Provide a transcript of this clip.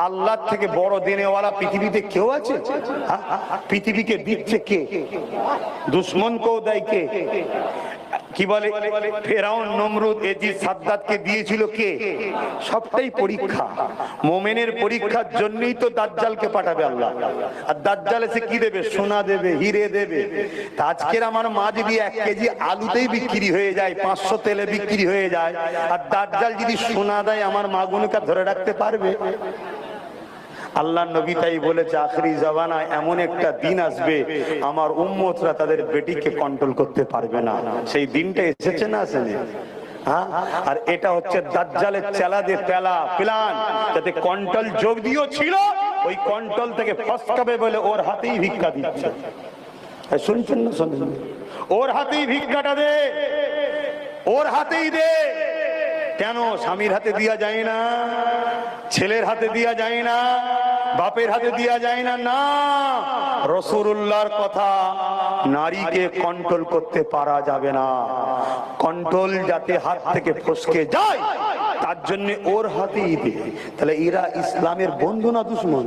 আল্লাহ থেকে বড় দিনেওয়ালা পৃথিবীতে কেউ আছে? পৃথিবীকে দিচ্ছে কে? দুশ্মনকেও দেয় কে? কি বলে ফেরাউন, নমরুদ, এজিদ, সাদ্দাতকে দিয়েছিল কে? সবটাই পরীক্ষা। মোমেনের পরীক্ষার জন্যই তো দাজ্জালকে পাঠাবে আল্লাহ। আর দাজ্জাল এসে কি দেবে? সোনা দেবে, হিরে দেবে। তা আজকের আমার মা যদি 1 কেজি আলুতেই বিক্রি হয়ে যায়, 500 তেলে বিক্রি হয়ে যায়, আর দাজ্জাল যদি সোনা দেয়, আমার মা গুনকে ধরে রাখতে পারবে? আল্লাহ নবী তাই বলেছে, আখরি জামানায় এমন একটা দিন আসবে আমার উম্মতরা তাদের বেটিকে কন্ট্রোল করতে পারবে না। সেই দিনটা এসেছে না আসেনি? আর এটা হচ্ছে দাজ্জালের চেলাদের প্ল্যান, যাতে কন্ট্রোল যোগ দিয়েও ছিল, ওই কন্ট্রোল থেকে ফসকাবে বলে ওর হাতেই ভিক্ষা দিচ্ছে। শুনছেন না? শুনছেন? ওর হাতেই ভিক্ষাটা দে, ওর হাতেই দে। কেন স্বামীর হাতে দিয়া যায় না? ছেলের হাতে দিয়া যায় না? বাপের হাতে দিয়া যায় না? না, রাসূলুল্লাহর কথা, নারীকে কন্ট্রোল করতে পারা যাবে না। কন্ট্রোল যাতে হাত থেকে ফসকে যায় তার জন্য ওর হাতেই দে। তাহলে এরা ইসলামের বন্ধু না দুশমন?